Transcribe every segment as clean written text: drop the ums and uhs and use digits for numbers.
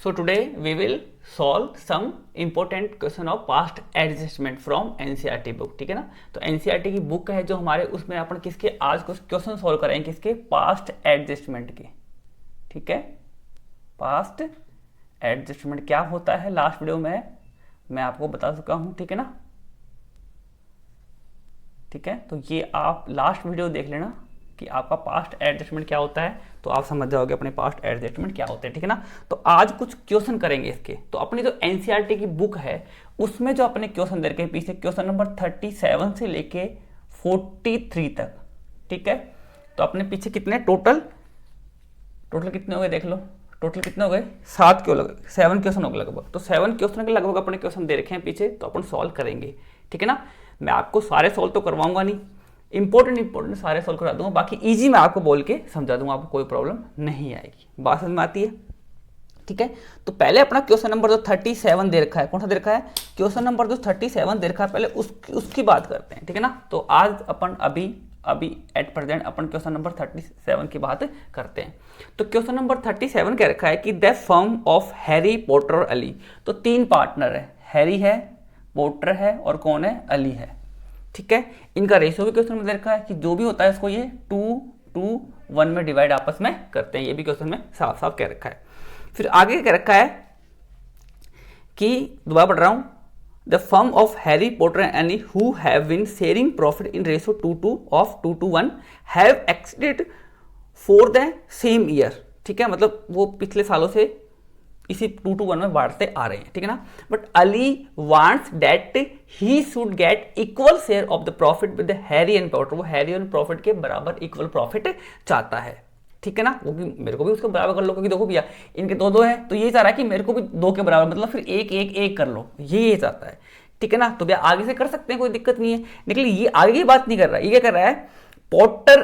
So today we will solve some important question of past adjustment from NCERT book. ठीक है ना। तो NCERT की बुक है जो हमारे, उसमें अपन किसके आज कुछ क्वेश्चन सॉल्व करेंगे, किसके पास्ट एडजस्टमेंट के। ठीक है, पास्ट एडजस्टमेंट क्या होता है लास्ट वीडियो में मैं आपको बता चुका हूं। ठीक है ना, ठीक है। तो ये आप लास्ट वीडियो देख लेना कि आपका पास्ट एडजस्टमेंट क्या होता है, तो आप समझ जाओगे अपने पास्ट एडजस्टमेंट क्या होते हैं। ठीक है ना। तो आज कुछ क्वेश्चन करेंगे इसके। तो अपनी जो एनसीईआरटी की बुक है उसमें जो अपने क्वेश्चन दे रखे हैं पीछे, क्वेश्चन नंबर 37 से लेके 43 तक। ठीक है, तो अपने पीछे कितने टोटल कितने हो गए देख लो। टोटल कितने हो गए 7 क्वेश्चन हो गए लगभग। तो 7 क्वेश्चन के लगभग अपने क्वेश्चन दे रखे हैं पीछे, तो अपन सॉल्व करेंगे। ठीक है ना। मैं आपको सारे सॉल्व तो करवाऊंगा नहीं, इंपॉर्टेंट सारे सॉल्व करा दूंगा, बाकी इजी मैं आपको बोल के समझा दूंगा, आपको कोई प्रॉब्लम नहीं आएगी। बात समझ में आती है। ठीक है, तो पहले अपना क्वेश्चन नंबर जो 37 दे रखा है, कौन सा दे रखा है, क्वेश्चन नंबर जो 37 दे रखा है, पहले उसकी बात करते हैं। ठीक है ना। तो आज अपन अभी at present upon question number 37 की बात करते हैं। तो क्वेश्चन नंबर 37 क्या रखा है कि the firm of Harry Potter और अली। तो 3 पार्टनर है, हैरी है, पॉटर है और कौन है, अली है। ठीक है, इनका रेशियो भी क्वेश्चन में दे रखा है कि जो भी होता है इसको ये 2:1 में डिवाइड आपस में करते हैं, ये भी क्वेश्चन में साफ साफ कह रखा है। फिर आगे क्या रखा है कि दोबारा पढ़ रहा हूं, the firm of Harry Potter and Ali who have been sharing profit in ratio 2:1 have exceeded for the same year. ठीक है, मतलब वो पिछले सालों से इसी 2:1 में बांटते आ रहे हैं। ठीक है ना। But Ali wants that he should get equal share of the profit with Harry and Potter. वो हैरी एंड प्रॉफिट के बराबर इक्वल प्रॉफिट चाहता है। ठीक है ना, वो भी मेरे को भी उसको बराबर कर लो, क्योंकि देखो भैया इनके 2-2 है, तो ये चाह रहा है कि मेरे को भी 2 के बराबर, मतलब फिर 1-1-1 कर लो, ये चाहता है। ठीक है ना। तो भैया आगे से कर सकते हैं, कोई दिक्कत नहीं है, लेकिन ये आगे की बात नहीं कर रहा है। ये क्या कर रहा है, पॉटर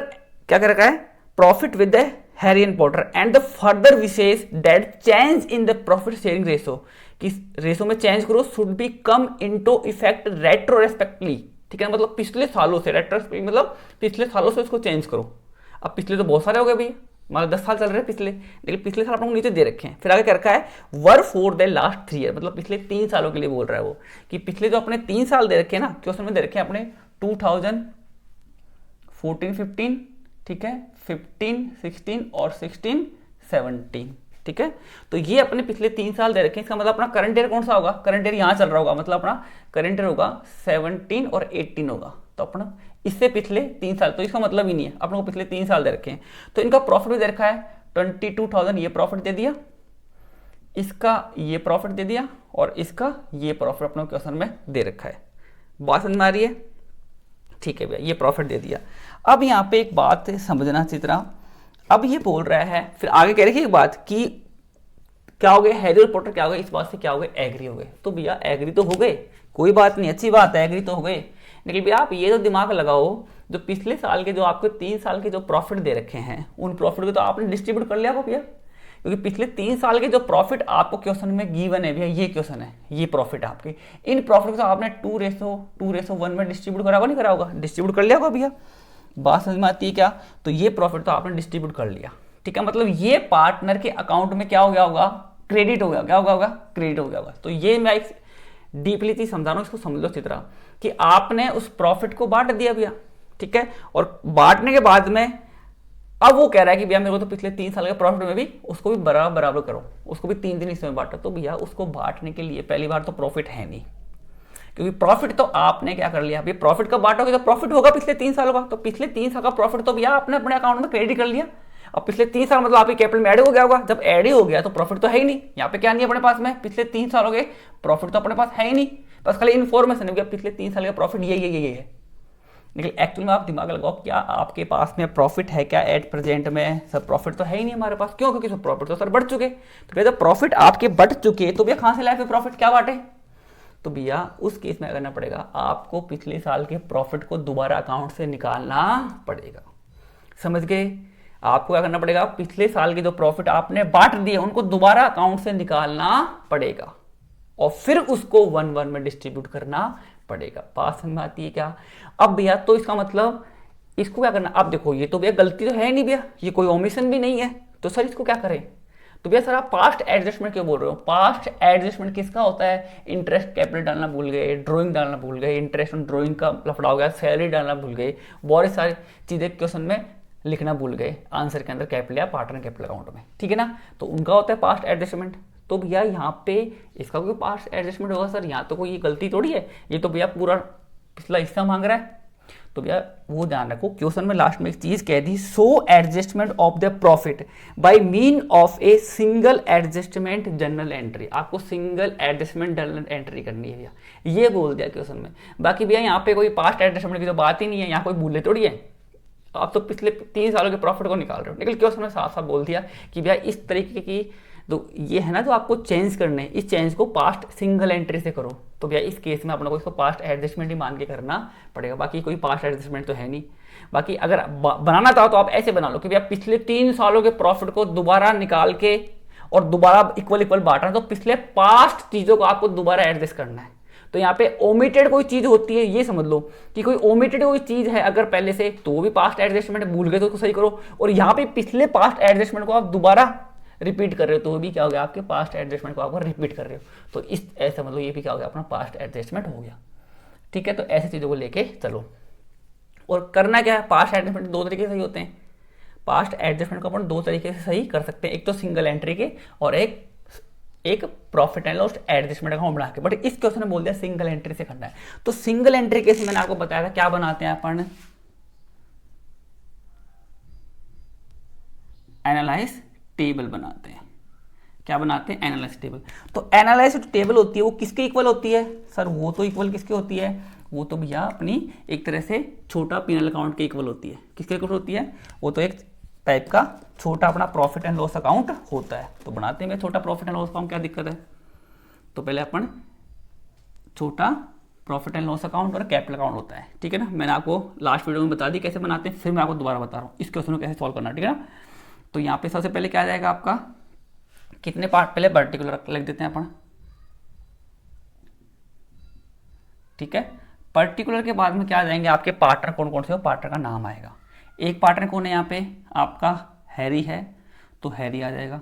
क्या कर रखा है, profit with the Harry and Potter and the further विशेष that change in the profit sharing ratio, कि रेशो में चेंज करो, should be come into effect retrospectively. ठीक है, मतलब पिछले सालों से, रेट्रोस्पेक्टिवली मतलब पिछले सालों से उसको चेंज करो। अब पिछले तो बहुत सारे हो गए भैया, मतलब 10 साल चल रहे हैं पिछले, लेकिन पिछले साल आपको नीचे दे रखे हैं। फिर आगे क्या रखा है, वर फॉर द लास्ट 3 ईयर, मतलब पिछले 3 सालों के लिए बोल रहा है वो, कि पिछले जो अपने 3 साल दे रखे हैं ना, क्वेश्चन में दे रखे हैं अपने 2014-15, ठीक है, 15-16 और 16-17। ठीक है, तो ये अपने पिछले 3 साल दे रखे हैं। इसका मतलब अपना करंट ईयर कौन सा होगा, करंट ईयर यहां चल रहा होगा, मतलब अपना करंट ईयर होगा 17 और 18 होगा। तो अपना इससे पिछले 3 साल, तो इसका मतलब ही नहीं है, अपने को पिछले 3 साल दे रखे हैं। तो इनका प्रॉफिट भी दे रखा है 22,000, ये प्रॉफिट दे दिया, इसका ये प्रॉफिट दे दिया और इसका ये प्रॉफिट अपने क्वेश्चन में दे रखा है। बात समझ में आ रही है। ठीक है भैया, ये प्रॉफिट दे दिया। अब यहाँ पे एक बात समझना अच्छी तरह, अब ये बोल रहा है, फिर आगे कह रहे हैं एक बात कि क्या हो गए, हैरी और पॉटर क्या हो गए, इस बात से क्या हो गए, एग्री हो गए। तो भैया एग्री तो हो गए, कोई बात नहीं, अच्छी बात है, एग्री तो हो गए। लेकिन भैया आप ये तो दिमाग लगाओ, जो पिछले साल के जो आपको 3 साल के जो प्रॉफिट दे रखे हैं, उन प्रॉफिट को तो आपने डिस्ट्रीब्यूट कर लिया हो भैया, क्योंकि पिछले 3 साल के जो प्रॉफिट आपको क्वेश्चन में गिवन है भैया, ये क्वेश्चन है, ये प्रॉफिट आपके, इन प्रॉफिट को आपने 2:1 में डिस्ट्रीब्यूट करा होगा, नहीं करा होगा, डिस्ट्रीब्यूट कर लिया होगा भैया। बात समझ में आती है क्या। तो ये प्रॉफिट तो आपने डिस्ट्रीब्यूट कर लिया। ठीक है, मतलब ये पार्टनर के अकाउंट में क्या हो गया होगा, क्रेडिट हो गया, क्या होगा, क्रेडिट हो गया होगा। तो ये मैं एक डीपली चीज समझा रहा हूं, इसको समझ लो अच्छी तरह, कि आपने उस प्रॉफिट को बांट दिया भैया। ठीक है, और बांटने के बाद में अब वो कह रहा है कि भैया मेरे को तो पिछले 3 साल के प्रॉफिट में भी उसको भी बराबर करो, उसको भी 3 दिन इसमें बांटो। तो भैया उसको बांटने के लिए पहली बार तो प्रॉफिट है नहीं, क्योंकि प्रॉफिट तो आपने क्या कर लिया, प्रॉफिट का बांटोगे तो प्रॉफिट होगा पिछले 3 सालों का, तो पिछले 3 साल का प्रॉफिट तो भैया आपने अपने अकाउंट में क्रेडिट कर लिया। अब पिछले 3 साल मतलब आपके कैपिटल में ऐड हो गया होगा, जब ऐड ही हो गया तो प्रॉफिट तो है ही नहीं, यहाँ पे क्या नहीं है अपने पास में, पिछले 3 सालों के प्रॉफिट तो अपने पास है ही नहीं, बस खाली इन्फॉर्मेशन है, पिछले 3 साल का प्रॉफिट ये है। लेकिन एक्चुअल में आप दिमाग लगाओ, क्या आपके पास में प्रॉफिट है क्या एट प्रेजेंट में, सब प्रॉफिट तो है ही नहीं हमारे पास। क्यों, क्योंकि सब प्रॉफिट तो सर बढ़ चुके। तो भैया जब प्रॉफिट आपके बढ़ चुके तो भैया कहां से लाए फिर प्रॉफिट, क्या बांटे। तो भैया उस केस में करना पड़ेगा, आपको पिछले साल के प्रॉफिट को दोबारा अकाउंट से निकालना पड़ेगा। समझ गए, आपको क्या करना पड़ेगा, पिछले साल के जो प्रॉफिट आपने बांट दिए उनको दोबारा अकाउंट से निकालना पड़ेगा और फिर उसको 1:1 में डिस्ट्रीब्यूट करना पड़ेगा। बात समझ में आती है क्या। अब भैया तो इसका मतलब इसको क्या करना, अब देखो ये तो भैया गलती तो है नहीं भैया, ये कोई ओमिशन भी नहीं है, तो सर इसको क्या करें, तो भैया सर आप पास्ट एडजस्टमेंट क्यों बोल रहे हो? पास्ट एडजस्टमेंट किसका होता है? इंटरेस्ट कैपिटल डालना भूल गए, ड्राइंग डालना भूल गए, इंटरेस्ट ऑन ड्राइंग का लफड़ा हो गया, सैलरी डालना भूल गए, बहुत सारी चीज़ें क्वेश्चन में लिखना भूल गए आंसर के अंदर कैपिटल या पार्टनर कैपिटल अकाउंट में, ठीक है ना। तो उनका होता है पास्ट एडजस्टमेंट। तो भैया यहाँ पे इसका कोई पास्ट एडजस्टमेंट होगा सर? यहाँ तो कोई गलती थोड़ी है, ये तो भैया पूरा पिछला हिस्सा मांग रहा है। तो भैया वो ध्यान रखो, क्वेश्चन में लास्ट में एक चीज कह दी, so adjustment of the profit by mean of a single adjustment journal entry. आपको सिंगल एडजस्टमेंट जर्नल एंट्री करनी है भैया, ये बोल दिया क्वेश्चन में। बाकी भैया यहाँ पे कोई पास्ट एडजस्टमेंट की तो बात ही नहीं है, यहाँ कोई भूले थोड़ी है, आप तो पिछले 3 सालों के प्रॉफिट को निकाल रहे हो। लेकिन क्वेश्चन में साफ साफ बोल दिया कि भैया इस तरीके की तो ये है ना जो आपको चेंज करने, इस चेंज को पास्ट सिंगल एंट्री से करो। तो भैया इस केस में अपने को इसको पास्ट एडजस्टमेंट ही मान के करना पड़ेगा, बाकी कोई पास्ट एडजस्टमेंट तो है नहीं। बाकी अगर बनाना चाहो तो आप ऐसे बना लो कि भैया पिछले 3 सालों के प्रॉफिट को दोबारा निकाल के और दोबारा इक्वल इक्वल बांटना, तो पिछले पास्ट चीजों को आपको दोबारा एडजस्ट करना है। तो यहाँ पे ओमिटेड कोई चीज होती है, ये समझ लो कि कोई ओमिटेड कोई चीज है अगर पहले से, तो वो भी पास्ट एडजस्टमेंट भूल गए तो उसको सही करो। और यहाँ पे पिछले पास्ट एडजस्टमेंट को आप दोबारा रिपीट कर रहे हो तो भी क्या हो गया, आपके पास्ट एडजस्टमेंट को आप रिपीट कर रहे हो। तो इस ऐसा मतलब ये भी क्या हो गया, अपना पास्ट एडजस्टमेंट हो गया, ठीक है। तो ऐसी चीज़ों को लेके चलो। और करना क्या है, पास्ट एडजस्टमेंट 2 तरीके से ही होते हैं। पास्ट एडजस्टमेंट को अपन 2 तरीके से सही कर सकते हैं, एक तो सिंगल एंट्री के और एक profit and loss adjustment account बना के। बट इस क्वेश्चन ने बोल दिया सिंगल एंट्री से करना है। तो सिंगल एंट्री केस मैंने आपको बताया था क्या बनाते हैं अपन, एनालाइज टेबल बनाते हैं। क्या बनाते हैं? Analyse table. तो एनालाइज टेबल होती है वो किसके इक्वल होती है सर? वो तो इक्वल किसके होती है? वो तो भैया अपनी एक तरह से छोटा पीनल अकाउंट के इक्वल होती है। किसके इक्वल होती है? वो तो एक टाइप का छोटा अपना प्रॉफिट एंड लॉस अकाउंट होता है। तो बनाते हैं छोटा प्रॉफिट एंड लॉस अकाउंट, क्या दिक्कत है? तो पहले अपन छोटा प्रॉफिट एंड लॉस अकाउंट और कैपिटल अकाउंट होता है, ठीक है ना। मैंने आपको लास्ट वीडियो में बता दी कैसे बनाते हैं, फिर मैं आपको दोबारा बता रहा हूँ इस क्वेश्चन को कैसे सॉल्व करना, ठीक है ना। तो यहाँ पे सबसे पहले क्या आ जाएगा आपका, कितने पार्ट, पहले पर्टिकुलर लिख देते हैं अपन, ठीक है। पर्टिकुलर के बाद में क्या आ जाएंगे आपके पार्टनर कौन कौन से हो, पार्टनर का नाम आएगा। एक पार्टनर कौन है यहाँ पे आपका, हैरी है, तो हैरी आ जाएगा,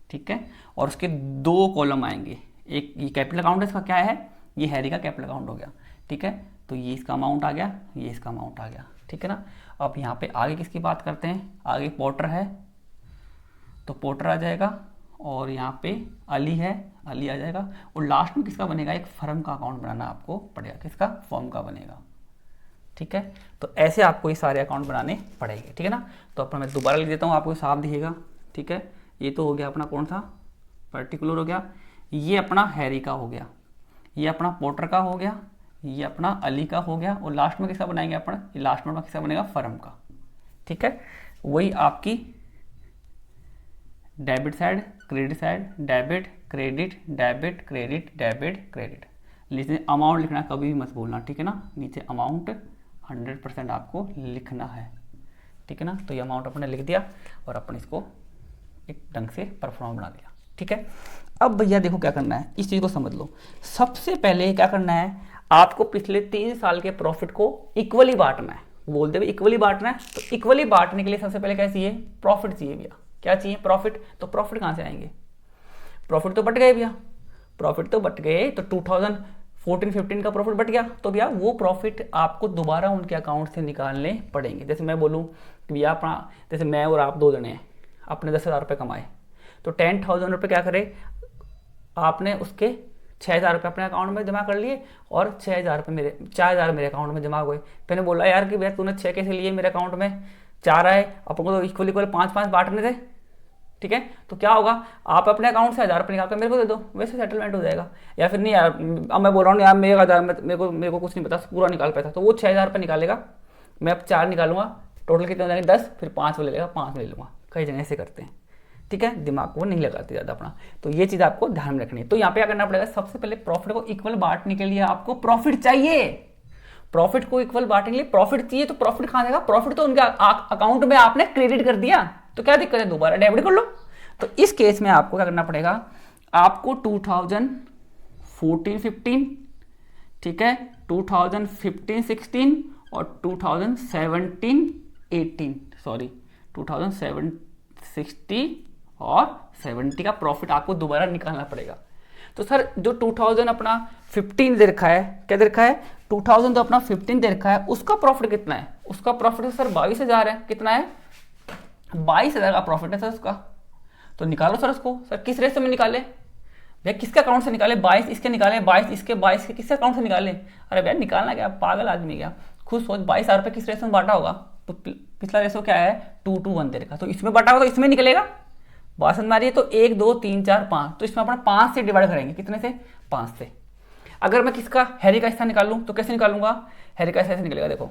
ठीक है। और उसके 2 कॉलम आएंगे, एक ये कैपिटल अकाउंट है, इसका क्या है, ये हैरी का कैपिटल अकाउंट हो गया, ठीक है। तो ये इसका अमाउंट आ गया, ये इसका अमाउंट आ गया, ठीक है ना। अब यहाँ पे आगे किसकी बात करते हैं, आगे पोर्टर है तो पोर्टर आ जाएगा, और यहाँ पे अली है, अली आ जाएगा। और लास्ट में किसका बनेगा, एक फर्म का अकाउंट बनाना आपको पड़ेगा, किसका, फर्म का बनेगा, ठीक है। तो ऐसे आपको ये सारे अकाउंट बनाने पड़ेंगे, ठीक है ना। तो अपन मैं दोबारा लिख देता हूँ, आपको साफ दिखेगा, ठीक है। ये तो हो गया अपना कौन सा, पर्टिकुलर हो गया, ये अपना हैरी का हो गया, ये अपना पोर्टर का हो गया, ये अपना अली का हो गया, और लास्ट में किसका बनाएंगे अपन, लास्ट में किसका बनेगा, फर्म का, ठीक है। वही आपकी debit side, credit side, debit credit, debit credit, debit credit. नीचे अमाउंट लिखना कभी भी मत भूलना, ठीक है ना। नीचे अमाउंट 100% आपको लिखना है, ठीक है ना। तो ये अमाउंट अपने लिख दिया और अपन इसको एक ढंग से परफॉर्म बना दिया, ठीक है। अब भैया देखो क्या करना है, इस चीज़ को समझ लो। सबसे पहले क्या करना है, आपको पिछले 3 साल के प्रॉफिट को इक्वली बांटना है। बोलते हुए इक्वली बांटना है, तो इक्वली बांटने के लिए सबसे पहले क्या चाहिए, प्रॉफिट चाहिए भैया। क्या चाहिए, प्रॉफिट। तो प्रॉफिट कहाँ से आएंगे, प्रॉफिट तो बट गए भैया, प्रॉफिट तो बट गए, तो 2014-15 का प्रॉफिट बट गया, तो भैया वो प्रॉफिट आपको दोबारा उनके अकाउंट से निकालने पड़ेंगे। जैसे मैं बोलूँ कि भैया अपना, जैसे मैं और आप 2 जने हैं, आपने 10,000 रुपये कमाए, तो 10,000 रुपये क्या करे, आपने उसके 6,000 रुपये अपने अकाउंट में जमा कर लिए और 6,000 रुपये मेरे, 4,000 मेरे अकाउंट में जमा हुए। मैंने बोला यार कि भैया तूने 6 कैसे लिए, मेरे अकाउंट में 4 आए, अपन को तो इक्वल इक्वल 5-5 बांटने थे, ठीक है। तो क्या होगा, आप अपने अकाउंट से 1,000 रुपये निकाल कर मेरे को दे दो, वैसे सेटलमेंट हो जाएगा। या फिर नहीं यार, अब मैं बोल रहा हूँ यार मेरे 1,000, मेरे को कुछ नहीं पता, पूरा निकाल पाया था, तो वो 6,000 रुपये निकालेगा, मैं अब 4 निकालूंगा, टोटल कितने हो जाएंगे 10, फिर 5 ले लेगा, 5 ले लूँगा। कई जगह ऐसे करते हैं, ठीक है, दिमाग को नहीं लगाते ज़्यादा अपना। तो ये चीज़ आपको ध्यान में रखनी है। तो यहाँ पे क्या करना पड़ेगा, सबसे पहले प्रॉफिट को इक्वल बांटने के लिए आपको प्रॉफिट चाहिए। प्रॉफिट को इक्वल बांटने के लिए प्रॉफिट चाहिए, तो प्रॉफिट कहाँ जाएगा, प्रॉफिट तो उनके अकाउंट में आपने क्रेडिट कर दिया, तो क्या दिक्कत है, दोबारा डेबिट कर लो। तो इस केस में आपको क्या करना पड़ेगा, आपको 2014-15, ठीक है, 2015-16 और 2017-18, सॉरी 2016 और 70 का प्रॉफिट आपको दोबारा निकालना पड़ेगा। तो सर जो 2000 अपना 15 दे रखा है, क्या दे रखा है 2000 तो अपना 15 दे रखा है, उसका प्रॉफिट कितना है, उसका प्रॉफिट सर 22,000 है। कितना है 22,000 का प्रॉफिट है सर उसका। तो निकालो सर उसको। सर किस रेशो में निकाले भैया, किसके अकाउंट से निकाले, 22 इसके निकाले, 22 इसके, 22 के, किसके अकाउंट से निकाले। अरे भैया निकालना क्या, पागल आदमी क्या, खुद सोच 22,000 रुपये किस रेशो में बांटा होगा। तो पिछला रेशो क्या है 2:1 दे रखा, तो इसमें बांटा होगा तो इसमें निकलेगा। बात समझ में आ रही है। तो 1 2 3 4 5, तो इसमें अपना 5 से डिवाइड करेंगे, कितने से 5 से। अगर मैं किसका हैरी का हिस्सा निकालूं तो कैसे निकालूंगा, हैरी का हिस्सा ऐसे निकलेगा, देखो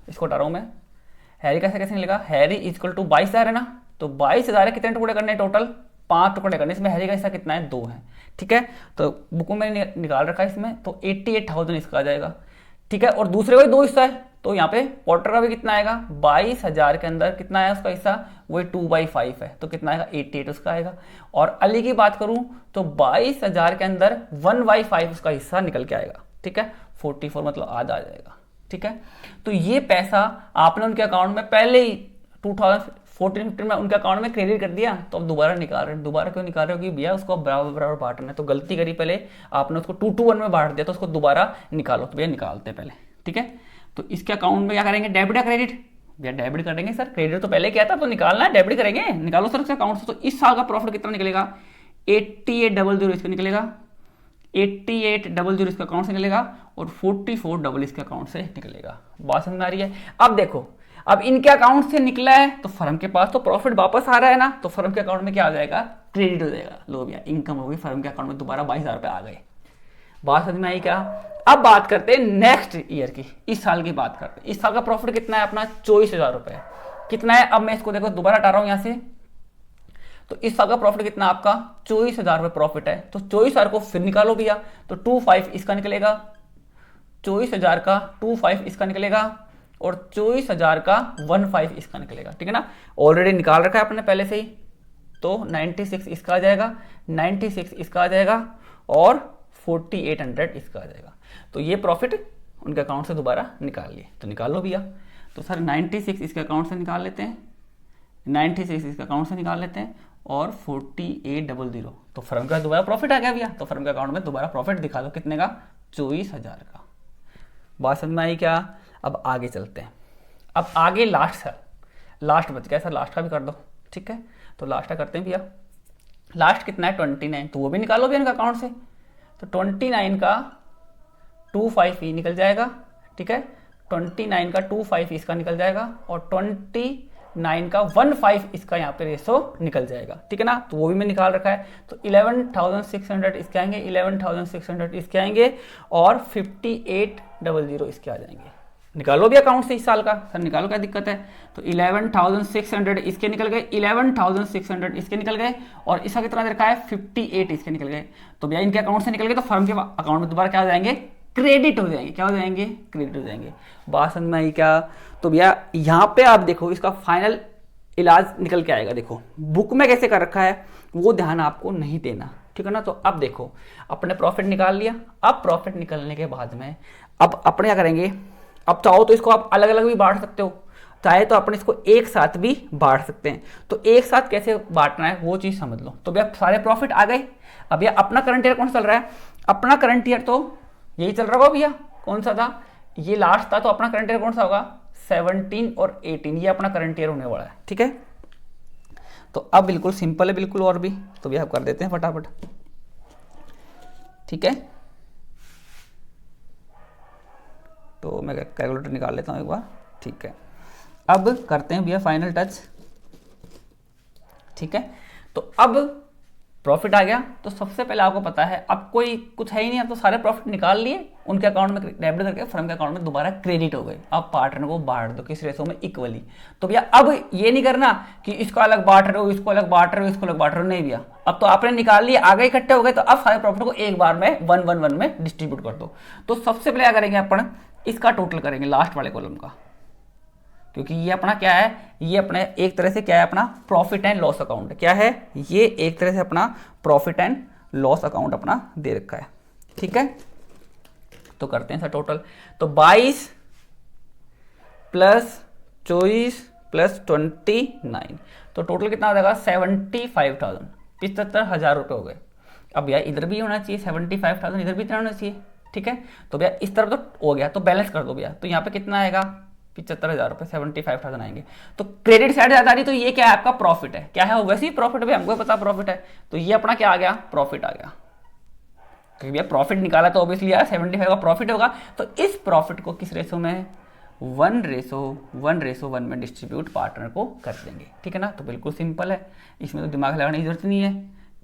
इसको हटा रहा हूं मैं। हैरी का हिस्सा कैसे निकलेगा, हैरी इक्वल टू 22,000 है ना, तो 22,000 है, कितने टुकड़े करने टोटल 5 टुकड़े करने। इसमें हैरी का हिस्सा कितना है 2 है, ठीक है। तो बुक में निकाल रखा है इसमें, तो 88,000 इसका आ जाएगा, ठीक है। और दूसरे का 2 हिस्सा है, तो यहाँ पे पोर्टर का भी कितना आएगा 22,000 के अंदर कितना है उसका हिस्सा, वही 2/5 है, तो कितना आएगा 88 उसका आएगा। और अली की बात करूं तो 22,000 के अंदर 1/5 उसका हिस्सा निकल के आएगा, ठीक है। 44 मतलब आधा आ जाएगा, ठीक है। तो ये पैसा आपने उनके अकाउंट में पहले ही 2014-15 में उनके अकाउंट में क्रेडिट कर दिया, तो अब दोबारा निकाल रहे हैं। दोबारा क्यों निकाल रहे हो कि भैया उसको बराबर बराबर बांटना है, तो गलती करी पहले आपने उसको 2:1 में बांट दिया, तो उसको दोबारा निकालो। तो भैया निकालते हैं पहले, ठीक है। तो इसके अकाउंट में क्या करेंगे, डेबिट या क्रेडिट, भैया डेबिट करेंगे सर, क्रेडिट तो पहले किया था तो निकालना है, डेबिट करेंगे। निकालो सर उसके अकाउंट से। तो इस साल का प्रॉफिट कितना निकलेगा 8800 इसका निकलेगा, 8800 इसके अकाउंट से निकलेगा, और 44 इसके अकाउंट से निकलेगा। बात समझ में आ रही है। अब देखो, अब इनके अकाउंट से निकला है तो फर्म के पास तो प्रॉफिट वापस आ रहा है ना, तो फर्म के अकाउंट में क्या आ जाएगा, क्रेडिट हो जाएगा। लो भैया इनकम हो गई, फर्म के अकाउंट में दोबारा 22,000 रुपये आ गए। बात समझ में आई क्या। अब बात करते हैं नेक्स्ट ईयर की, इस साल की बात करते हैं। इस साल का प्रॉफिट कितना है अपना 24,000 रुपये। कितना है, अब मैं इसको देखो दोबारा हटा रहा हूं यहां से। तो इस साल का प्रॉफिट कितना आपका 24,000 रुपये प्रॉफिट है। तो 24,000 को फिर निकालो भैया, तो 25 इसका निकलेगा, 24,000 का 25 इसका निकलेगा, और 24,000 का 15 इसका निकलेगा, ठीक है ना। ऑलरेडी निकाल रखा है अपने पहले से ही। तो 96 इसका आ जाएगा, 96 इसका आ जाएगा, और 4800 इसका आ जाएगा। तो ये प्रॉफिट उनके अकाउंट से दोबारा निकाल लिए, तो निकाल लो भैया। तो सर 96 इसके अकाउंट से निकाल लेते हैं, 96 इसके अकाउंट से निकाल लेते हैं, और 4800, तो फर्म का दोबारा प्रॉफिट आ गया भैया। तो फर्म के अकाउंट में दोबारा प्रॉफिट दिखा दो, कितने का 24,000 का। बात समझ में आई क्या। अब आगे चलते हैं। अब आगे लास्ट लास्ट बच गया सर, लास्ट का भी कर दो, ठीक है। तो लास्ट का करते हैं भैया। लास्ट कितना है 29, तो वो भी निकालो भैया इनका अकाउंट से। तो 29 का 25 ही निकल जाएगा, ठीक है। 29 का 25 इसका निकल जाएगा, और 29 का 15 इसका यहाँ पे रेशो निकल जाएगा, ठीक है ना। तो वो भी मैं निकाल रखा है। तो 11,600 इसके आएंगे, 11,600 इसके आएंगे, और 5800 इसके आ जाएंगे। निकालो भी अकाउंट से इस साल का। सर निकालो, क्या दिक्कत है। तो 11,600 इसके निकल गए, 11,600 इसके निकल गए, और इसका कितना रखा है 58 इसके निकल गए। तो भैया इनके अकाउंट से निकल गए, तो फर्म के अकाउंट में दोबारा क्या हो जाएंगे, क्रेडिट हो जाएंगे। क्या हो जाएंगे, क्रेडिट हो जाएंगे। बात समझ में आई क्या। तो भैया यहाँ पे आप देखो इसका फाइनल इलाज निकल के आएगा। देखो बुक में कैसे कर रखा है वो ध्यान आपको नहीं देना, ठीक है ना। तो अब देखो अपने प्रॉफिट निकाल लिया। अब प्रॉफिट निकलने के बाद में अब अपने क्या करेंगे, अब चाहो तो इसको आप अलग अलग भी बांट सकते हो, चाहे तो अपने इसको एक साथ भी बांट सकते हैं। तो एक साथ कैसे बांटना है वो चीज़ समझ लो। तो भैया सारे प्रॉफिट आ गए। अब भैया अपना करंट ईयर कौन सा चल रहा है, अपना करंट ईयर तो यही चल रहा होगा भैया। कौन सा था, ये लास्ट था। तो अपना करंट ईयर कौन सा होगा 17 और 18, ये अपना करंट ईयर होने वाला है, ठीक है। तो अब बिल्कुल सिंपल है बिल्कुल, और भी तो भैया कर देते हैं फटाफट, ठीक है। तो मैं कैलकुलेटर निकाल लेता हूँ एक बार, ठीक है। अब करते हैं भैया फाइनल टच, ठीक है। तो अब प्रॉफिट आ गया। तो सबसे पहले आपको पता है अब कोई कुछ है ही नहीं, अब तो सारे प्रॉफिट निकाल लिए, उनके अकाउंट में डेबिट करके फर्म के अकाउंट में दोबारा क्रेडिट हो गए। अब पार्टनर को बांट दो किस रेशो में, इक्वली। तो भैया अब ये नहीं करना कि इसको अलग बांट रहे हो, इसको अलग बांट रहे हो, इसको अलग बांट रहे हो, नहीं भैया। अब तो आपने निकाल लिए, आगे इकट्ठे हो गए, तो अब सारे प्रॉफिट को एक बार में 1-1-1 में डिस्ट्रीब्यूट कर दो। तो सबसे पहले क्या करेंगे अपन, इसका टोटल करेंगे लास्ट वाले कॉलम का, क्योंकि ये अपना क्या है, ये अपने एक तरह से क्या है अपना प्रॉफिट एंड लॉस अकाउंट। क्या है ये, एक तरह से अपना प्रॉफिट एंड लॉस अकाउंट अपना दे रखा है, ठीक है। तो करते हैं सर टोटल। तो 22 प्लस 24 प्लस 29, तो टोटल कितना आ जाएगा 75,000, 75,000 रुपये हो गए। अब भैया इधर भी होना चाहिए 75,000, इधर भी इतना होना चाहिए, ठीक है। तो भैया इस तरफ तो हो गया, तो बैलेंस कर दो भैया। तो यहाँ पे कितना आएगा 75,000 रुपये, 75,000 आएंगे। तो क्रेडिट साइड ज़्यादा आ रही, तो ये क्या है आपका प्रॉफिट है। क्या है वैसे ही प्रॉफिट है, हमको पता प्रॉफिट है, तो ये अपना क्या आ गया प्रॉफिट आ गया। क्योंकि भैया प्रॉफिट निकाला तो ऑब्वियसली यार 75 का प्रॉफिट होगा। तो इस प्रॉफिट को किस रेशो में 1:1 में डिस्ट्रीब्यूट पार्टनर को कर देंगे, ठीक है ना। तो बिल्कुल सिंपल है, इसमें तो दिमाग लगाने की जरूरत नहीं है,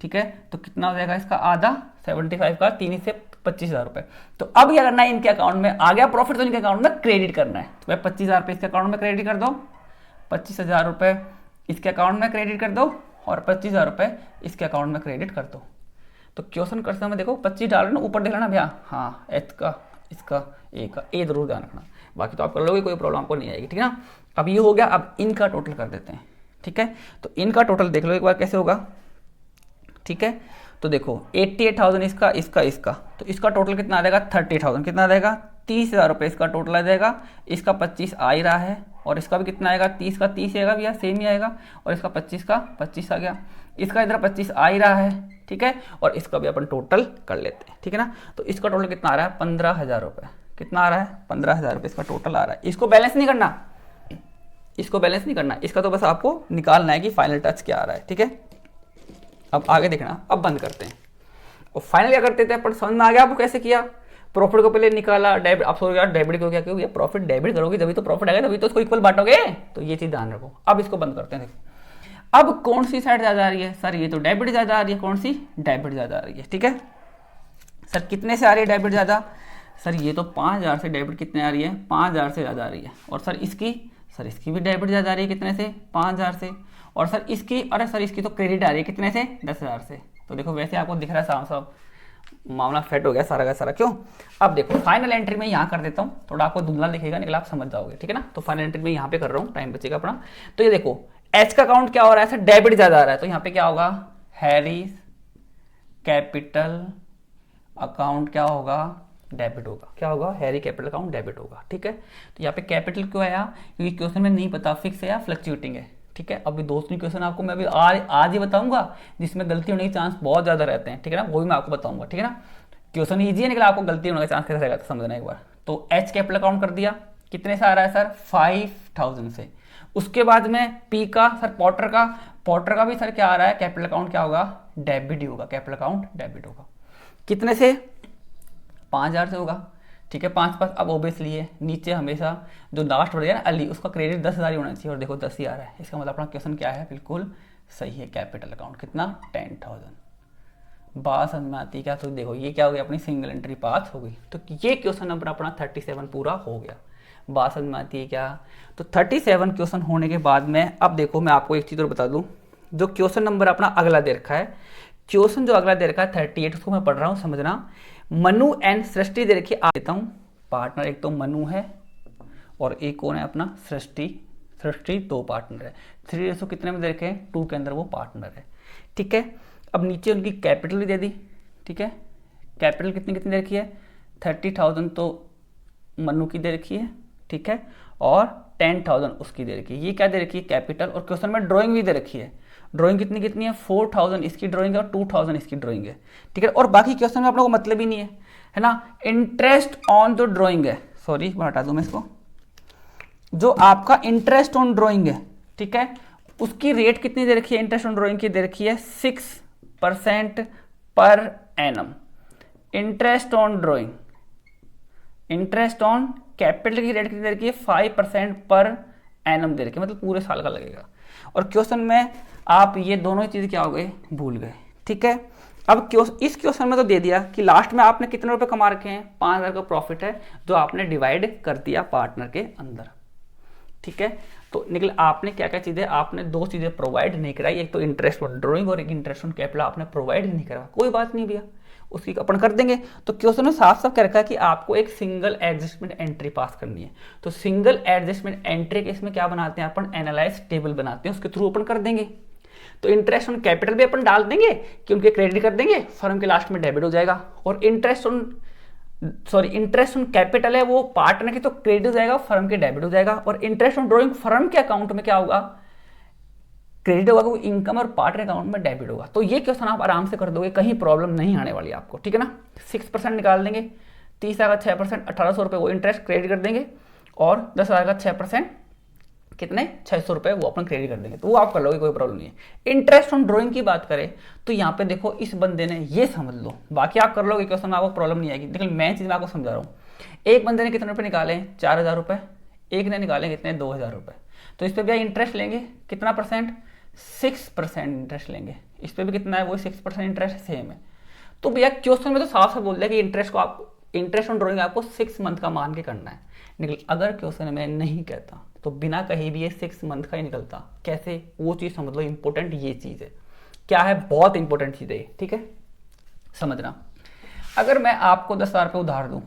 ठीक है। तो कितना हो जाएगा इसका आधा 75 का 3 से 25,000 रुपये। तो अब क्या करना है, इनके अकाउंट में आ गया प्रॉफिट तो इनके अकाउंट में क्रेडिट करना है। तो भाई 25,000 रुपये इसके अकाउंट में क्रेडिट कर दो, 25,000 रुपये इसके अकाउंट में क्रेडिट कर दो और 25,000 रुपये इसके अकाउंट में क्रेडिट कर दो। तो क्वेश्चन करते समय देखो 25 डाल ना, ऊपर देख लेना भैया, हाँ एच का इसका ए का ए जरूर ध्यान रखना, बाकी तो आप कर लोगे, कोई प्रॉब्लम आपको नहीं आएगी, ठीक है ना। अब ये हो गया, अब इनका टोटल कर देते हैं, ठीक है। तो इनका टोटल देख लो एक बार कैसे होगा, ठीक है। तो देखो 88,000 इसका इसका इसका, तो इसका टोटल कितना आ जाएगा 30,000, कितना आ जाएगा 30,000 रुपये इसका टोटल आ जाएगा। इसका 25 आ ही रहा है और इसका भी कितना आएगा 30 का 30 आएगा भैया, सेम ही आएगा। और इसका 25 का 25 आ गया, इसका इधर 25 आ ही रहा है, ठीक है। और इसका भी अपन टोटल कर लेते हैं, ठीक है ना। तो इसका टोटल कितना आ रहा है 15,000 रुपये, कितना आ रहा है 15,000 रुपये इसका टोटल आ रहा है। इसको बैलेंस नहीं करना, इसको बैलेंस नहीं करना, इसका तो बस आपको निकालना है कि फाइनल टच क्या आ रहा है, ठीक है। अब आगे देखना, अब बंद करते हैं और फाइनल क्या करते थे अपन, समझ में आ गया आपको कैसे किया। प्रॉफिट को पहले निकाला, डेबिट, आप सोचोगे यार डेबिट को क्या क्यों, प्रॉफिट डेबिट करोगे तभी तो प्रॉफिट आएगा, तभी तो उसको इक्वल बांटोगे, तो ये चीज ध्यान रखो। अब इसको बंद करते हैं, देखो अब कौन सी साइड ज्यादा आ रही है सर, ये तो डेबिट ज्यादा आ रही है, कौन सी डेबिट ज्यादा आ रही है, ठीक है। सर कितने से आ रही है डेबिट ज्यादा, सर ये तो 5,000 से डेबिट कितने आ रही है 5,000 से ज्यादा आ रही है। और सर इसकी भी डेबिट ज्यादा आ रही है, कितने से 5,000 से। और सर इसकी, अरे सर इसकी तो क्रेडिट आ रही है कितने से 10,000 से। तो देखो वैसे आपको दिख रहा है साफ साफ मामला सेट हो गया सारा का सारा, क्यों। अब देखो फाइनल एंट्री में यहाँ कर देता हूँ, थोड़ा आपको धुंधला दिखेगा निकला, आप समझ जाओगे, ठीक है ना। तो फाइनल एंट्री में यहाँ पे कर रहा हूँ, टाइम बचेगा अपना। तो ये देखो एच का अकाउंट क्या हो रहा है, सर डेबिट ज्यादा आ रहा है, तो यहाँ पे क्या होगा हैरीज कैपिटल अकाउंट क्या होगा डेबिट होगा, क्या होगा हैरी कैपिटल अकाउंट डेबिट होगा, ठीक है। तो यहाँ पे कैपिटल क्यों आया, क्योंकि क्वेश्चन में नहीं पता फिक्स है या फ्लक्चुएटिंग है, ठीक है। अभी दो तीन क्वेश्चन आपको मैं अभी आज ही बताऊंगा जिसमें गलती होने के चांस बहुत ज्यादा रहते हैं, ठीक है ना, वो भी मैं आपको बताऊंगा, ठीक है ना। क्वेश्चन ईजी है, निकला आपको गलती होने का चांस कैसे रहेगा तो समझना एक बार। तो एच कैपिटल अकाउंट कर दिया, कितने से आ रहा है सर 5,000 से। उसके बाद में पी का सर पोर्टर का भी सर क्या आ रहा है कैपिटल अकाउंट क्या होगा डेबिट ही होगा, कैपिटल अकाउंट डेबिट होगा, कितने से 5,000 से होगा, ठीक है। 5 अब ओबियसली है नीचे हमेशा जो लास्ट बढ़ गया ना अली, उसका क्रेडिट 10,000 ही होना चाहिए, और देखो 10 ही आ रहा है, इसका मतलब अपना क्वेश्चन क्या है बिल्कुल सही है। कैपिटल अकाउंट कितना 10,000, बात समझ में आती है क्या। तो देखो ये क्या हो गया अपनी सिंगल एंट्री पास हो गई, तो ये क्वेश्चन नंबर अपना 37 पूरा हो गया, बात समझ में आती है क्या। तो 37 क्वेश्चन होने के बाद में अब देखो मैं आपको एक चीज़ और बता दूं, जो क्वेश्चन नंबर अपना अगला दे रखा है, क्वेश्चन जो अगला दे रखा है 38, उसको मैं पढ़ रहा हूँ समझना। मनु एंड सृष्टि दे रखी आ देता हूँ, पार्टनर एक तो मनु है और एक कौन है अपना सृष्टि 2 पार्टनर है, 3 कितने में दे रखे हैं 2 के अंदर वो पार्टनर है, ठीक है। अब नीचे उनकी कैपिटल भी दे दी, ठीक है। कैपिटल कितनी कितनी दे रखी है 30,000 तो मनु की दे रखी है, ठीक है, और 10,000 उसकी दे रखी है, ये क्या दे रखी है कैपिटल। और क्वेश्चन में ड्राइंग भी दे रखी है, ड्राइंग कितनी कितनी है 4,000 इसकी ड्राइंग है और 2,000 इसकी ड्राइंग है, ठीक है। और बाकी क्वेश्चन में आप लोगों को मतलब ही नहीं है ना। इंटरेस्ट ऑन जो ड्राइंग है, सॉरी हटा दूं मैं इसको, जो आपका इंटरेस्ट ऑन ड्राइंग है, ठीक है, उसकी रेट कितनी दे रखी है इंटरेस्ट ऑन ड्राइंग की दे रखी है 6% per annum. Interest on drawing, interest on capital की रेट कितनी दे रखी है 5% पर एनम दे रखी है, मतलब पूरे साल का लगेगा। और क्वेश्चन में आप ये दोनों ही चीज क्या हो गए भूल गए, ठीक है। अब इस क्वेश्चन में तो दे दिया कि लास्ट में आपने कितने रुपए कमा रखे हैं 5,000 का प्रॉफिट है जो आपने डिवाइड कर दिया पार्टनर के अंदर, ठीक है। तो निकल आपने क्या क्या चीजें, आपने 2 चीजें प्रोवाइड नहीं कराई, एक तो इंटरेस्ट ऑन ड्राइंग और एक इंटरेस्ट ऑन कैपिटल आपने प्रोवाइड नहीं करा, कोई बात नहीं भैया उसकी अपन कर देंगे। तो क्वेश्चन में साफ साफ कह रखा है कि आपको एक सिंगल एडजस्टमेंट एंट्री पास करनी है। तो सिंगल एडजस्टमेंट एंट्री के इसमें क्या बनाते हैं अपन एनालाइज टेबल बनाते हैं, उसके थ्रू अपन कर देंगे। तो इंटरेस्ट ऑन कैपिटल भी अपन डाल देंगे कि उनके क्रेडिट कर देंगे, फर्म के लास्ट में डेबिट हो जाएगा। और इंटरेस्ट ऑन कैपिटल है वो पार्टनर की तो क्रेडिट हो जाएगा, फर्म के डेबिट हो जाएगा। और इंटरेस्ट ऑन ड्राइंग फर्म के अकाउंट में क्या होगा क्रेडिट होगा क्योंकि इनकम और पार्टनर अकाउंट में डेबिट होगा। तो ये क्वेश्चन आप आराम से कर दोगे, कहीं प्रॉब्लम नहीं आने वाली आपको, ठीक है ना। 6% निकाल देंगे, 30,000 का 6%, 1,800 रुपये वो इंटरेस्ट क्रेडिट कर देंगे, और 10,000 का 6% कितने 600 रुपये वो अपन क्रेडिट कर देंगे, तो वो आप कर लोगे, कोई प्रॉब्लम नहीं है। इंटरेस्ट ऑन ड्राइंग की बात करें तो यहाँ पे देखो इस बंदे ने ये समझ लो, बाकी आप कर लोगे क्वेश्चन में आपको प्रॉब्लम नहीं आएगी, लेकिन मैं चीज़ मैं आपको समझा रहा हूँ। एक बंदे ने कितने रुपये निकाले 4,000 रुपये, एक ने निकाले कितने 2,000 रुपये, तो इस पर भैया इंटरेस्ट लेंगे कितना परसेंट 6% इंटरेस्ट लेंगे, इस पर भी कितना है वो 6% इंटरेस्ट सेम है। तो भैया क्वेश्चन में तो साफ साफ बोल दिया कि इंटरेस्ट को आप इंटरेस्ट ऑन ड्राइंग आपको 6 मंथ का मान के करना है, लेकिन अगर क्वेश्चन में नहीं कहता तो बिना कहीं भी ये 6 मंथ का ही निकलता। कैसे, वो चीज़ समझ लो, इंपॉर्टेंट ये चीज़ है, क्या है, बहुत इंपॉर्टेंट चीज़ है, ठीक है, समझना। अगर मैं आपको 10,000 रुपये उधार दूँ,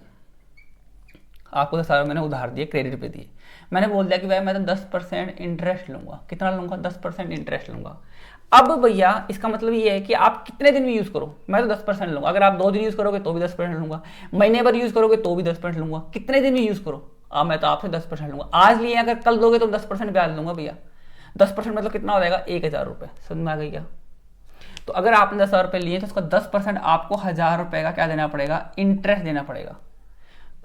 आपको 10,000 मैंने उधार दिए, क्रेडिट पे दिए, मैंने बोल दिया कि भाई मैं तो 10% इंटरेस्ट लूंगा, कितना लूंगा 10% इंटरेस्ट लूंगा। अब भैया इसका मतलब ये है कि आप कितने दिन में यूज़ करो, मैं तो 10% लूंगा, अगर आप 2 दिन यूज़ करोगे तो भी 10% लूंगा, महीने भर यूज़ करोगे तो भी 10% लूंगा, कितने दिन में यूज़ करो, मैं तो आपसे 10% लूंगा, आज लिए अगर कल दोगे तो 10% ब्याज लूंगा भैया। 10% मतलब कितना हो जाएगा 1,000 रुपये, समझ में आ गई क्या। तो अगर आपने 10,000 रुपये लिए तो उसका 10% आपको 1,000 रुपये का क्या देना पड़ेगा, इंटरेस्ट देना पड़ेगा।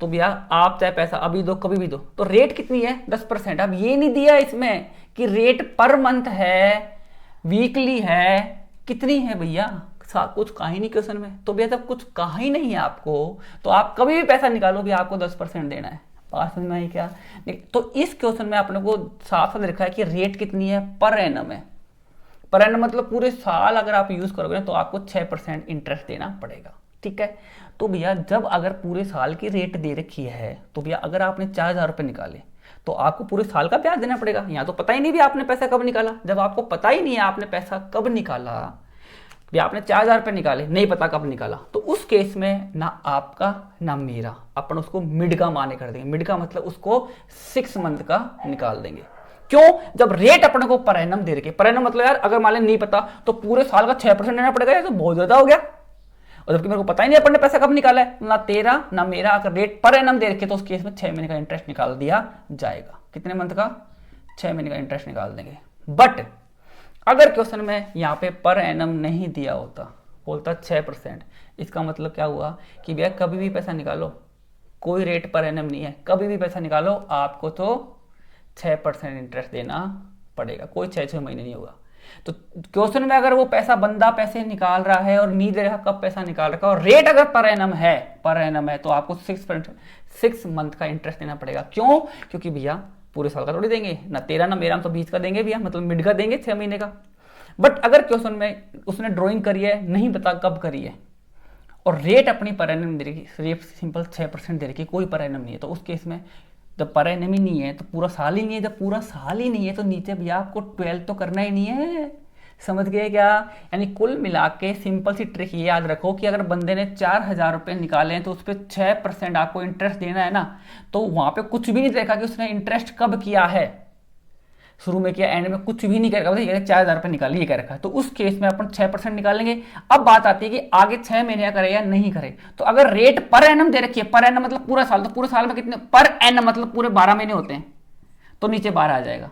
तो भैया आप चाहे पैसा अभी दो कभी भी दो, तो रेट कितनी है 10%। अब ये नहीं दिया इसमें कि रेट पर मंथ है, वीकली है, कितनी है भैया, कुछ कहा ही नहीं क्वेश्चन में। तो भैया जब कुछ कहा ही नहीं है आपको, तो आप कभी भी पैसा निकालो भी आपको 10% देना है, बात समझ में आई क्या। तो इस क्वेश्चन में अपने को साफ साफ लिखा है कि रेट कितनी है, पर एनम है। पर एनम मतलब पूरे साल अगर आप यूज करोगे तो आपको 6% इंटरेस्ट देना पड़ेगा, ठीक है। तो भैया जब अगर पूरे साल की रेट दे रखी है, तो भैया अगर आपने 4,000 रुपये निकाले तो आपको पूरे साल का ब्याज देना पड़ेगा। यहाँ तो पता ही नहीं भी आपने पैसा कब निकाला, जब आपको पता ही नहीं है आपने पैसा कब निकाला, भी आपने 4,000 रुपये निकाले, नहीं पता कब निकाला, तो उस केस में ना आपका ना मेरा, अपन उसको मिड का माने कर देंगे। मिड का मतलब उसको 6 मंथ का निकाल देंगे। क्यों, जब रेट अपने को पर एनम दे रखी है, पर एनम मतलब यार अगर मान लें नहीं पता तो पूरे साल का 6% देना पड़ेगा, तो बहुत ज्यादा हो गया, और जबकि मेरे को पता ही नहीं अपन ने पैसा कब निकाला है, ना तेरा ना मेरा। अगर रेट पर एनम दे रखे तो उस केस में 6 महीने का इंटरेस्ट निकाल दिया जाएगा। कितने मंथ का, 6 महीने का इंटरेस्ट निकाल देंगे। बट अगर क्वेश्चन में यहाँ पे पर एनम नहीं दिया होता, बोलता 6%, इसका मतलब क्या हुआ कि भैया कभी भी पैसा निकालो, कोई रेट पर एनम नहीं है, कभी भी पैसा निकालो आपको तो 6% इंटरेस्ट देना पड़ेगा, कोई 6 महीने नहीं होगा। तो क्वेश्चन में अगर वो पैसा बंदा पैसे निकाल रहा है और नहीं दे रहा कब पैसा निकाल रखा, और रेट अगर पर एनम है तो आपको 6 मंथ का इंटरेस्ट देना पड़ेगा। क्यों, क्योंकि भैया पूरे साल का थोड़ी देंगे, ना तेरा ना मेरा, हम तो बीच का देंगे भैया, मतलब मिड का देंगे 6 महीने का। बट अगर क्वेश्चन में उसने ड्राइंग करी है, नहीं पता कब करी है, और रेट अपनी पर एनम दे रही, रेट सिंपल 6% दे रही, कोई पर एनम नहीं है, तो उस केस में जब पर एनम ही नहीं है तो पूरा साल ही नहीं है, जब पूरा साल ही नहीं है तो नीचे भैया आपको 12 तो करना ही नहीं है, समझ गए क्या। यानी कुल मिला के सिंपल सी ट्रिक ये याद रखो कि अगर बंदे ने 4,000 रुपये निकाले हैं तो उस पर 6% आपको इंटरेस्ट देना है ना, तो वहां पे कुछ भी नहीं देखा कि उसने इंटरेस्ट कब किया है, शुरू में किया एंड में कुछ भी नहीं करेगा, 4,000 रुपये निकालिए कह रखा है, तो उस केस में अपन 6% निकालेंगे। अब बात आती है कि आगे 6 महीने का करे या नहीं करे। तो अगर रेट पर एनम दे रखी है, पर एनम मतलब पूरा साल, तो पूरे साल में कितने, पर एनम मतलब पूरे 12 महीने होते हैं, तो नीचे 12 आ जाएगा,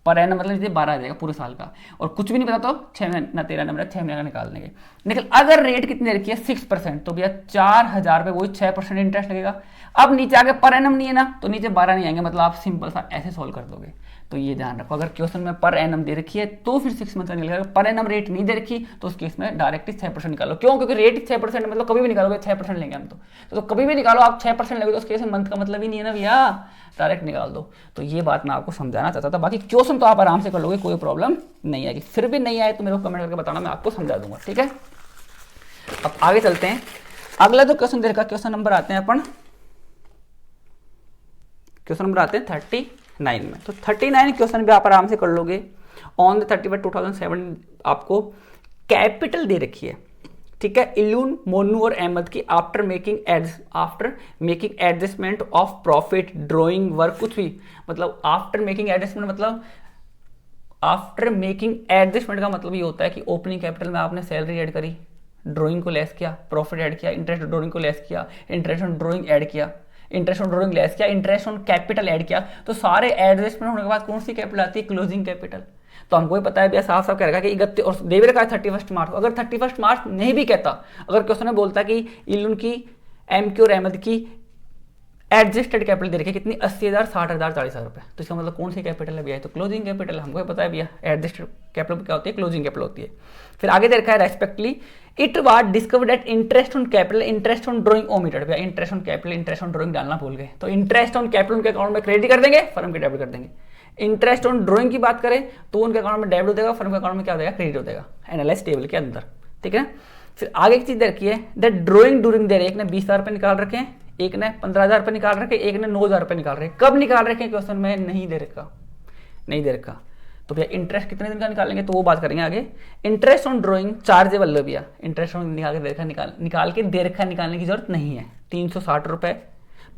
पर एनम मतलब नीचे 12 आ जाएगा पूरे साल का, और कुछ भी नहीं पता तो 6 महीने ना 13 नंबर 6 महीने का निकाल देंगे। लेकिन अगर रेट कितनी रखी है 6%, तो भैया 4,000 रुपये वही 6% इंटरेस्ट लगेगा। अब नीचे आगे पर एनम नहीं है ना, तो नीचे 12 नहीं आएंगे, मतलब आप सिंपल सा ऐसे सोल्व कर दोगे। तो ये ध्यान रखो, अगर क्वेश्चन में पर एनम दे रखी है तो फिर 6 मंथ का निकलेगा, पर एनम रेट नहीं दे रखी तो उस केस में डायरेक्ट 6% निकालो। क्यों, क्योंकि रेट 6% मतलब कभी भी निकालोगे 6% लेंगे हम, तो कभी भी निकालो आप 6% लेंगे, तो उस केस में मंथ का मतलब ही नहीं है ना भैया, डायरेक्ट निकाल दो। तो ये बात मैं आपको समझाना चाहता था, बाकी क्वेश्चन तो आप आराम से कर लोगे, कोई प्रॉब्लम नहीं आएगी। फिर भी नहीं आए तो मेरे को कमेंट करके बताना, मैं आपको समझा दूंगा, ठीक है। अब आगे चलते हैं, अगला जो क्वेश्चन दे रखा, क्वेश्चन नंबर आते हैं अपन, क्वेश्चन नंबर आते हैं 39 में। तो 39 क्वेश्चन भी आप आराम से कर लोगे। ऑन द 30/2007 आपको कैपिटल दे रखी है, ठीक है, इलून, मोनू और अहमद की after making adjustment of profit, drawing work, कुछ भी मतलब आफ्टर मेकिंग एडजस्टमेंट, मतलब आफ्टर मेकिंग एडजस्टमेंट का मतलब ये होता है कि ओपनिंग कैपिटल में आपने सैलरी ऐड करी, ड्रॉइंग को लेस किया, प्रॉफिट ऐड किया, इंटरेस्ट ड्रॉइंग को लेस किया, इंटरेस्ट ऑन ड्रॉइंग ऐड किया, इंटरेस्ट ऑन ड्रॉइंग लेस किया, इंटरेस्ट ऑन कैपिटल ऐड किया। तो सारे एडजस्टमेंट होने के बाद कौन सी कैपिटल आती है, क्लोजिंग कैपिटल। तो हमको भी पता है भैया साफ साफ कह रखा है कि 31 और दे भी रखा है 31 मार्च को। अगर 31 मार्च नहीं भी कहता, अगर क्वेश्चन में बोलता कि इलुन की, एमक्यू और अहमद की एडजस्टेड कैपिटल दे रखी है कितनी, 80,000, 60,000, 40,000 रुपए, तो इसका मतलब कौन सी कैपिटल है भैया, तो क्लोजिंग कैपिटल। हमको पता है भैया एडजस्टेड कैपिटल क्या होती है, क्लोजिंग कैपिटल होती है। फिर आगे दे रखा है respectively it was discovered at interest on capital, interest on drawing omitted. भैया interest on capital, interest on drawing डालना भूल गए, तो इंटरेस्ट ऑन कैपिटल उनके अकाउंट में क्रेडिट कर देंगे, फर्म के डेबिट कर देंगे। इंटरेस्ट ऑन ड्रॉइंग की बात करें तो उनके अकाउंट में डेबिट हो जाएगा, फर्म के अकाउंट में क्या हो जाएगा, क्रेडिट हो जाएगा, एनालाइज टेबल के अंदर, ठीक है। फिर आगे एक चीज रखी है, द ड्रॉइंग ड्यूरिंग देर, एक ने 20,000 रुपए निकाल रखे हैं, एक ने 15,000 रुपए निकाल रखे, एक ने 9,000 रुपए निकाल रहे। कब निकाल रखे हैं क्वेश्चन में नहीं दे रखा, नहीं दे रखा। तो भैया इंटरेस्ट कितने दिन का निकालेंगे तो वो बात करेंगे आगे। इंटरेस्ट ऑन ड्रॉइंग चार्जेबल है भैया, इंटरेस्ट ऑन निकाल के दे रखा निकाल के दे रखा निकालने की जरूरत नहीं है। 360 रुपए,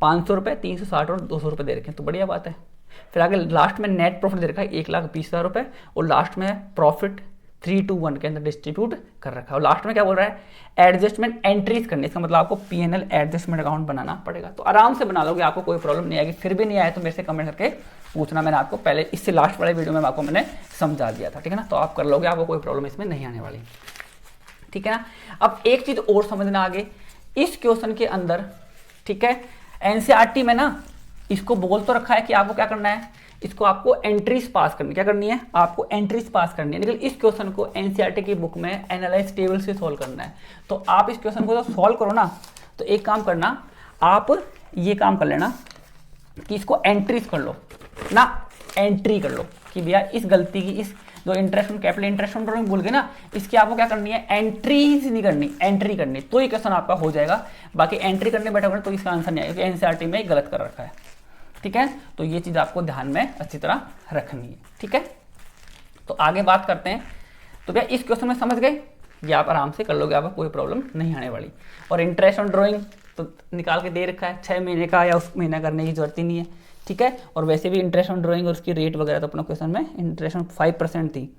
500 रुपए, 360 और 200 रुपए दे रखे हैं, तो बढ़िया बात है। फिर आगे लास्ट में नेट प्रॉफिट दे रखा है 1,20,000 रुपए, और लास्ट में प्रॉफिट 3:1 के अंदर डिस्ट्रीब्यूट कर रखा है। और लास्ट में क्या बोल रहा है, एडजस्टमेंट एंट्रीज करने, इसका मतलब आपको पीएनएल एडजस्टमेंट अकाउंट बनाना पड़ेगा। तो आराम से बना लोगे, आपको कोई प्रॉब्लम नहीं आएगी। फिर भी नहीं आया तो मेरे से कमेंट करके पूछना, मैंने आपको पहले इससे लास्ट वाले वीडियो में आपको मैंने समझा दिया था, ठीक है ना। तो आप कर लोगे, आपको कोई प्रॉब्लम इसमें नहीं आने वाली, ठीक है ना। अब एक चीज और समझना आगे इस क्वेश्चन के अंदर, ठीक है, एनसीईआरटी में ना इसको बोल तो रखा है कि आपको क्या करना है, इसको आपको एंट्रीज पास करनी, क्या करनी है, आपको एंट्रीज पास करनी है। लेकिन इस क्वेश्चन को एनसीईआरटी की बुक में एनालाइज टेबल से सॉल्व करना है। तो आप इस क्वेश्चन को तो सॉल्व करो ना, तो एक काम करना, आप ये काम कर लेना कि इसको एंट्रीज कर लो ना, एंट्री कर लो कि भैया इस गलती की, इस जो interest on capital, interest on drawing भूल गए ना, इसकी आपको क्या करनी है, एंट्रीज नहीं करनी, एंट्री करनी, तो ये क्वेश्चन आपका हो जाएगा। बाकी एंट्री करने बैठोगे तो इसका आंसर नहीं आएगा, क्योंकि एनसीईआरटी में गलत कर रखा है, ठीक है। तो ये चीज आपको ध्यान में अच्छी तरह रखनी है, ठीक है। तो आगे बात करते हैं। तो भैया इस क्वेश्चन में समझ गए, ये आप आराम से कर लोगे, आपको कोई प्रॉब्लम नहीं आने वाली। और इंटरेस्ट ऑन ड्रॉइंग तो निकाल के दे रखा है, 6 महीने का या उस महीना करने की जरूरत ही नहीं है, ठीक है। और वैसे भी इंटरेस्ट ऑन ड्रॉइंग और उसकी रेट वगैरह तो अपना क्वेश्चन में इंटरेस्ट ऑन 5% थी,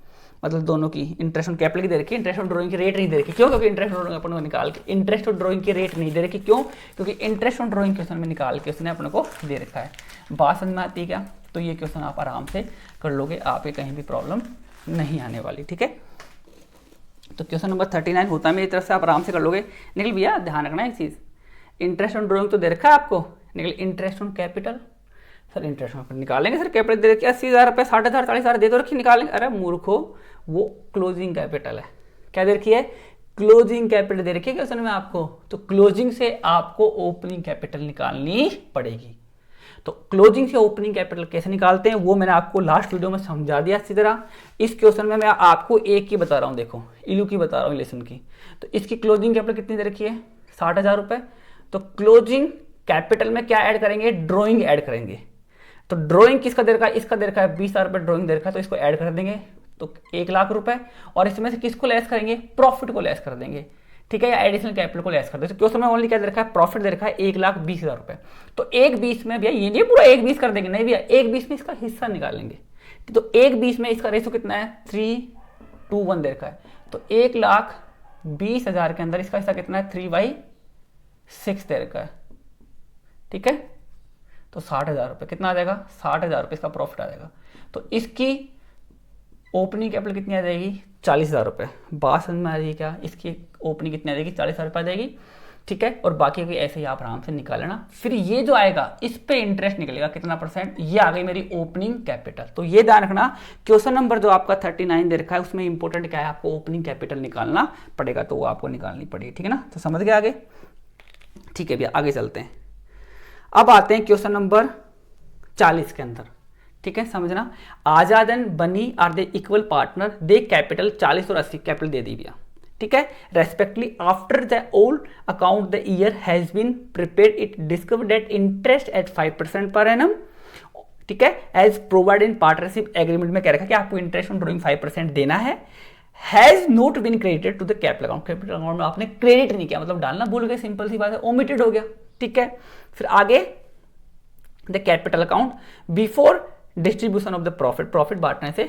मतलब दोनों की, इंटरेस्ट ऑन कैपिटल की दे रखी है, इंटरेस्ट ऑन ड्रॉइंग की रेट नहीं दे रखी। क्यों, क्योंकि इंटरेस्ट ऑन ड्रॉइंग अपन को निकाल के, इंटरेस्ट ऑन ड्रॉइंग की रेट नहीं दे रखी, क्यों, क्योंकि इंटरेस्ट ऑन ड्रॉइंग क्वेश्चन में निकाल के उसने अपन को दे रखा है। बात समझ में आती है क्या, तो ये क्वेश्चन आप आराम से कर लोगे, आपके कहीं भी प्रॉब्लम नहीं आने वाली, ठीक है। तो क्वेश्चन नंबर 39 होता है मेरी तरफ से, आप आराम से कर लोगे। निखिल भैया ध्यान रखना एक चीज, इंटरेस्ट ऑन ड्रॉइंग तो दे रखा है आपको, Nikhil interest on capital, sir interest on निकालेंगे सर, कैपिटल दे रखी 80,000 रुपए, 60,000, 40,000 दे दो रखी, निकालेंगे। अरे मूर्खो, वो क्लोजिंग कैपिटल है, क्या दे रखी है, क्लोजिंग कैपिटल दे रखी है क्वेश्चन में आपको। तो क्लोजिंग से आपको ओपनिंग कैपिटल निकालनी पड़ेगी। तो क्लोजिंग से ओपनिंग कैपिटल कैसे निकालते हैं वो मैंने आपको लास्ट वीडियो में समझा दिया अच्छी तरह। इस क्वेश्चन में मैं आपको एक की बता रहा हूँ, देखो इलू की बता रहा हूँ, इलेक्शन की। तो इसकी क्लोजिंग कैपिटल कितनी दे रखी है, 60,000 रुपए। तो क्लोजिंग कैपिटल में क्या ऐड करेंगे, ड्रॉइंग ऐड करेंगे। तो ड्रॉइंग किसका दे रखा है, इसका दे रखा है 20,000 रुपए ड्रॉइंग दे रखा है, तो इसको ऐड कर देंगे, तो 1,00,000 रुपए। और इसमें से किसको लेस करेंगे, प्रॉफिट को लेस कर देंगे, ठीक है, या एडिशनल कैपिटल को लेस कर देंगे। क्योंकि उसमें ओनली क्या दे रखा है, प्रॉफिट दे रखा है 1,20,000 रुपए। तो 1/20 में भैया ये नहीं पूरा 1/20 कर देंगे, नहीं भैया 1/20 में इसका हिस्सा निकालेंगे। तो 1/20 में इसका रेशो कितना है, 3:1 दे रखा है। तो 1,20,000 के अंदर इसका हिस्सा कितना है, 3/6 दे रखा है, ठीक है। तो 60,000 रुपए कितना आ जाएगा, 60,000 रुपए इसका प्रॉफिट आ जाएगा। तो इसकी ओपनिंग कैपिटल कितनी आ जाएगी, 40,000 रुपए। बात समझ में आ रही है क्या, इसकी ओपनिंग कितनी आ जाएगी, 40,000 रुपए आ जाएगी, ठीक है। और बाकी की ऐसे ही आप आराम से निकाल लेना। फिर ये जो आएगा इस पे इंटरेस्ट निकलेगा कितना परसेंट, ये आ गई मेरी ओपनिंग कैपिटल। तो ये ध्यान रखना, क्वेश्चन नंबर जो आपका 39 दे रखा है उसमें इंपॉर्टेंट क्या है, आपको ओपनिंग कैपिटल निकालना पड़ेगा, तो वो आपको निकालनी पड़ेगी, ठीक है ना। तो समझ गए आगे, ठीक है भैया आगे चलते हैं। अब आते हैं क्वेश्चन नंबर 40 के अंदर, ठीक है। समझना, Azad and Bani are they equal partner, they capital 40 और 80 कैपिटल दे दी भैया, ठीक है। Respectively after the old account the year has been prepared, it discovered that interest at 5% per annum, ठीक है, as provide in partnership agreement में कह रखा है कि आपको इंटरेस्ट ऑन ड्रॉइंग 5% देना है। Has not been credited to the capital account, capital account में आपने क्रेडिट नहीं किया, मतलब डालना भूल गए, सिंपल सी बात है, ओमिटेड हो गया, ठीक है। फिर आगे the capital account before distribution of the profit, profit बांटने से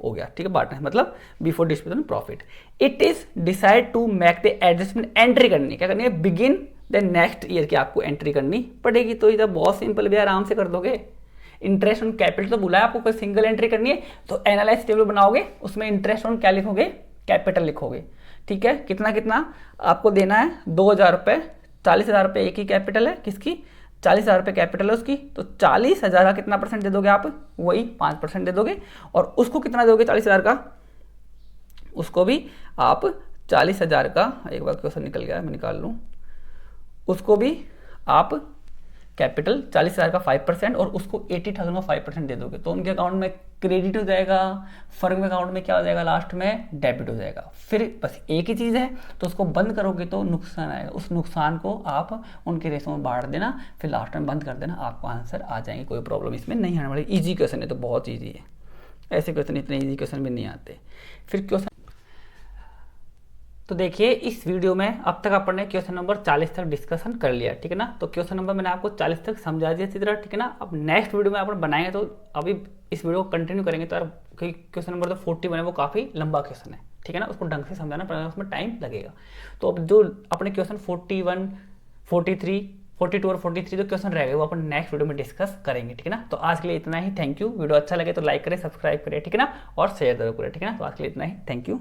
हो गया, ठीक है, बांटने मतलब before distribution profit. It is decide to make the adjustment, entry करनी, क्या करनी है, बिगिन द नेक्स्ट ईयर की आपको एंट्री करनी पड़ेगी। तो ये बहुत सिंपल भी, आराम से कर दोगे। इंटरेस्ट ऑन कैपिटल तो बोला है आपको, कोई सिंगल एंट्री करनी है तो एनालाइज टेबल बनाओगे, उसमें इंटरेस्ट ऑन क्या लिखोगे, कैपिटल लिखोगे। ठीक है, कितना कितना आपको देना है, 2,000 रुपये, 40,000 रुपये एक ही कैपिटल है, किसकी, 40,000 रुपये कैपिटल है उसकी, तो 40,000 का कितना परसेंट दे दोगे आप, वही 5% दे दोगे। और उसको कितना दोगे 40,000 का, उसको भी आप 40,000 का, एक बार क्वेश्चन निकल गया है मैं निकाल लूँ, उसको भी आप कैपिटल 40,000 का 5% और उसको 80,000 का 5% दे दोगे, तो उनके अकाउंट में क्रेडिट हो जाएगा, फर्म अकाउंट में क्या हो जाएगा, लास्ट में डेबिट हो जाएगा। फिर बस एक ही चीज़ है, तो उसको बंद करोगे तो नुकसान आएगा, उस नुकसान को आप उनके रेशो में बांट देना, फिर लास्ट में बंद कर देना, आपको आंसर आ जाएंगे, कोई प्रॉब्लम इसमें नहीं आने वाली। ईजी क्वेश्चन है, तो बहुत ईजी है, ऐसे क्वेश्चन इतने ईजी क्वेश्चन भी नहीं आते। फिर क्वेश्चन, तो देखिए इस वीडियो में अब तक अपन ने क्वेश्चन नंबर 40 तक डिस्कशन कर लिया, ठीक है ना। तो क्वेश्चन नंबर मैंने आपको 40 तक समझा दिया अच्छी तरह, ठीक है ना। अब नेक्स्ट वीडियो में अपन बनाएंगे, तो अभी इस वीडियो को कंटिन्यू करेंगे, तो यार क्वेश्चन नंबर तो 41 है, वो काफ़ी लंबा क्वेश्चन है, ठीक है ना, उसको ढंग से समझाना पड़ेगा, उसमें टाइम लगेगा। तो अब जो अपने क्वेश्चन 41, 43, 42 और 43 जो क्वेश्चन रह गए वो अपन नेक्स्ट वीडियो में डिस्कस करेंगे, ठीक है ना। तो आज के लिए इतना ही, थैंक यू। वीडियो अच्छा लगे तो लाइक करें, सब्सक्राइब करें, ठीक है ना, और शेयर जरूर करें, ठीक है ना। तो आज के लिए इतना ही, थैंक यू।